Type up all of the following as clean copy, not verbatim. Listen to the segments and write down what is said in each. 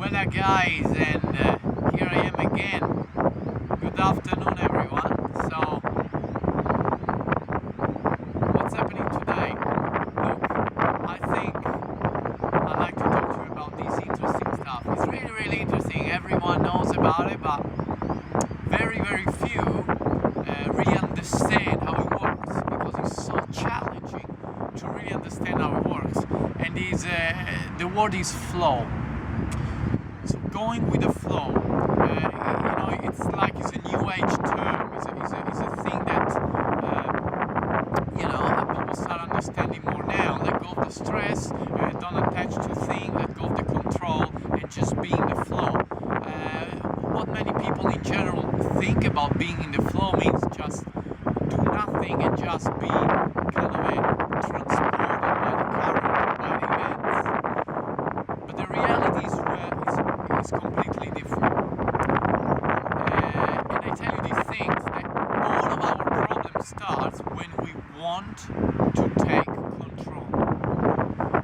Guys, and here I am again. Good afternoon, everyone. So, what's happening today? Look, I think I'd like to talk to you about this interesting stuff. It's really, really interesting. Everyone knows about it, but very, very few really understand how it works, because it's so challenging to really understand how it works. And the word is flow. So going with the flow, it's like it's a new age term. It's a thing that people start understanding more now. Let go of the stress, don't attach to things, let go of the control, and just be in the flow. What many people in general think about being in the flow means just do nothing and just be kind of transported by the current, by the events. But the reality is completely different. And I tell you these things that all of our problems starts when we want to take control.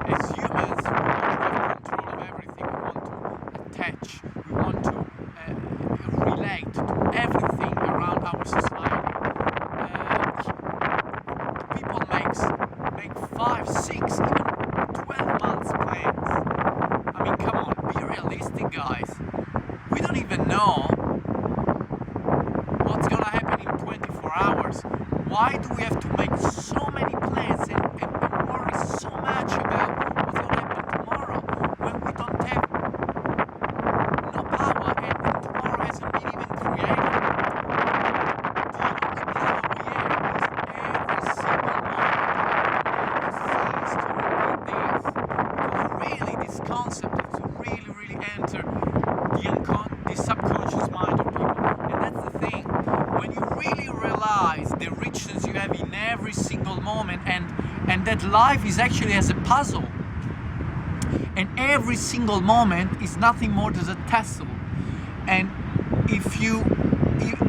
As humans, we want to have control of everything. We want to attach. We want to relate to everything around our society. People make 5, 6, even 12 months plans. I mean, come on, be realistic, guys. We don't even know what's gonna happen in 24 hours. Why do we have to make so many plans and worry so much about what's gonna happen tomorrow when we don't have no power and tomorrow hasn't been even created? The only power we have is every single moment. I refuse to repeat this, because really this concept is to really, really enter the subconscious mind of people. And that's the thing, when you really realize the richness you have in every single moment, and that life is actually as a puzzle, and every single moment is nothing more than a tassel. And if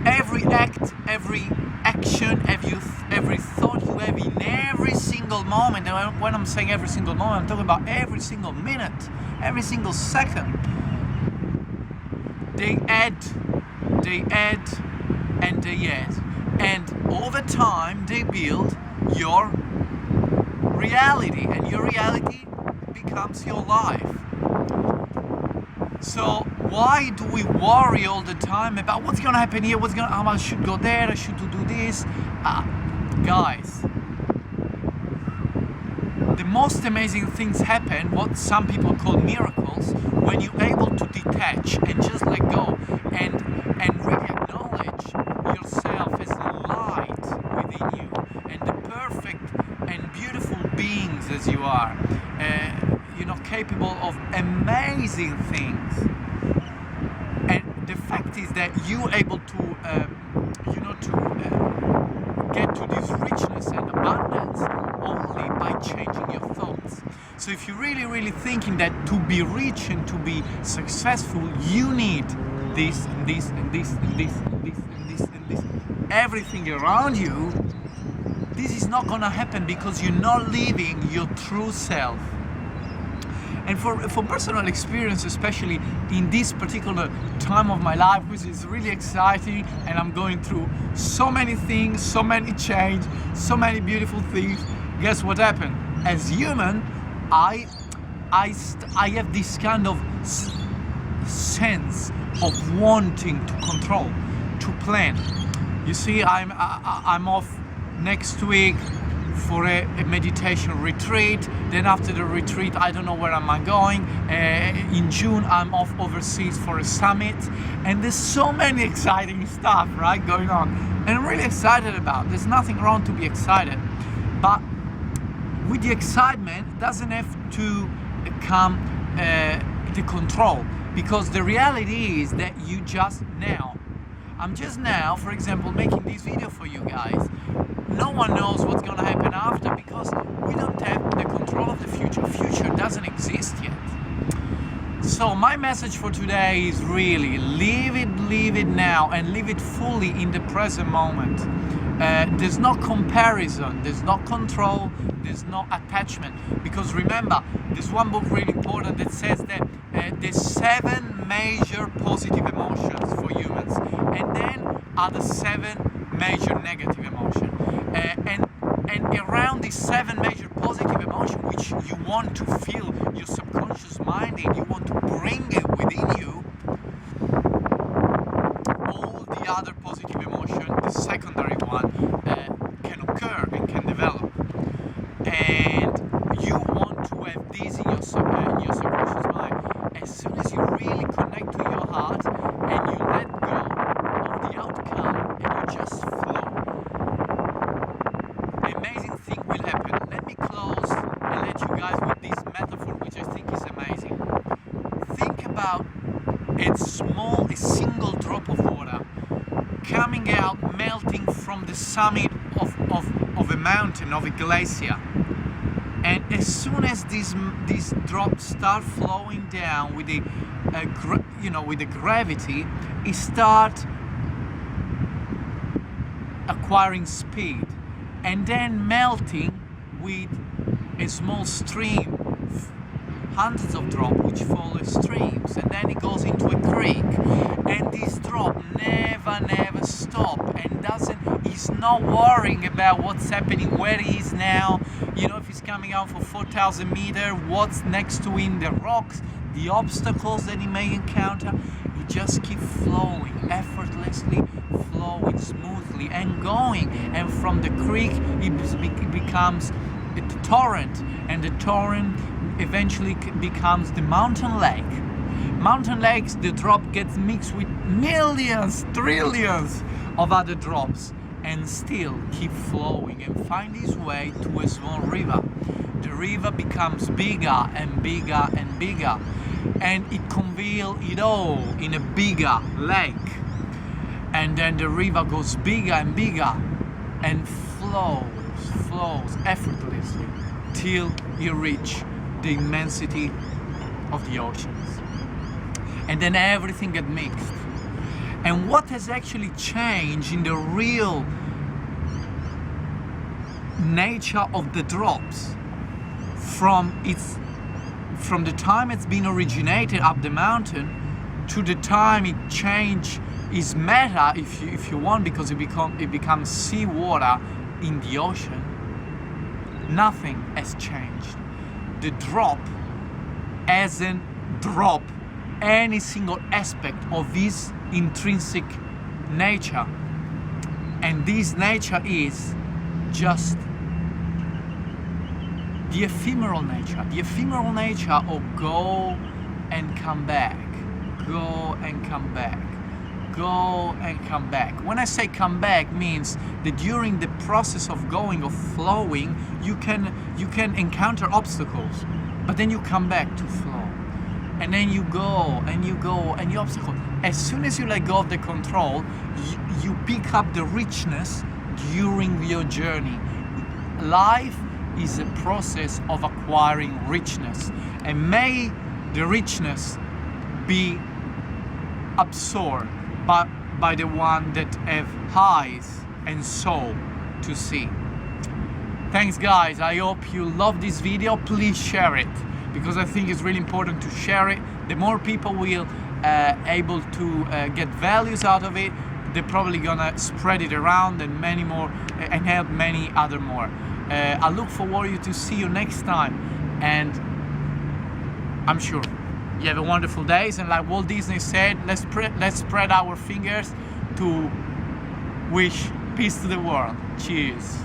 every act, every action, every thought you have in every single moment, and when I'm saying every single moment, I'm talking about every single minute, every single second, they add, and they add. And over time, they build your reality, and your reality becomes your life. So why do we worry all the time about what's gonna happen here, I should go there, I should do this? Guys, the most amazing things happen, what some people call miracles, when you're able to detach and just let go and really acknowledge yourself as the light within you and the perfect and beautiful beings as you are, capable of amazing things. And the fact is that you're able to get to this richness and abundance only by changing your thoughts. So if you're really, really thinking that to be rich and to be successful, you need this and this and this and this and this and this and this, everything around you, this is not gonna happen, because you're not living your true self. And for personal experience, especially in this particular time of my life, which is really exciting, and I'm going through so many things, so many change, so many beautiful things, guess what happened? As human, I have this kind of sense of wanting to control, to plan. You see, I'm off next week for a meditation retreat. Then after the retreat, I don't know where am I going. In June, I'm off overseas for a summit, and there's so many exciting stuff, right, going on, and I'm really excited about. There's nothing wrong to be excited, but with the excitement, it doesn't have to come the control, because the reality is that I'm just now, for example, making this video for you guys. No one knows what's gonna happen after, because we don't have the control of the future. Future doesn't exist yet. So my message for today is really live it now, and live it fully in the present moment. There's no comparison, there's no control, there's no attachment. Because remember, there's one book really important that says that there's 7 major positive emotions for humans, and then other 7 major negative emotions. And around these 7 major positive emotions, which you want to feel your subconscious mind in, you want to bring it within you, all the other positive emotion, the secondary one, can occur and can develop. And you want to have this in your subconscious mind. As soon as you really connect to your heart and you let go of the outcome and you just flow, the amazing thing will happen. Let me close and let you guys with this metaphor, which I think is amazing. Think about a single drop of water coming out, melting from the summit of a mountain, of a glacier. And as soon as these drops start flowing down with the with the gravity, it starts acquiring speed, and then melting with a small stream, hundreds of drops which follow streams, and then it goes into a creek. And this drop never stop, and he's not worrying about what's happening, where he is now, if he's coming out for 4,000 meters, what's next to him, the rocks, the obstacles that he may encounter. He just keeps flowing, effortlessly flowing, smoothly and going. And from the creek it becomes a torrent, and the torrent eventually becomes the mountain lake. Mountain lakes, the drop gets mixed with millions, trillions of other drops, and still keep flowing and find its way to a small river. The river becomes bigger and bigger and bigger, and it congeals it all in a bigger lake. And then the river goes bigger and bigger and flows effortlessly till you reach the immensity of the oceans. And then everything gets mixed. And what has actually changed in the real nature of the drops from the time it's been originated up the mountain to the time it changed its matter, if you want, because it becomes seawater in the ocean, nothing has changed. The drop hasn't dropped any single aspect of his intrinsic nature, and this nature is just the ephemeral nature of go and come back, go and come back, go and come back. When I say come back, means that during the process of going, of flowing, you can encounter obstacles, but then you come back to flow. And then you go and you go and you obstacle. As soon as you let go of the control, you pick up the richness during your journey. Life is a process of acquiring richness, and may the richness be absorbed by the one that have eyes and soul to see. Thanks guys, I hope you love this video. Please share it, because I think it's really important to share it. The more people will able to get values out of it, they're probably gonna spread it around and many more, and help many other more. I look forward to see you next time, and I'm sure you have a wonderful days. And like Walt Disney said, let's spread our fingers to wish peace to the world. Cheers.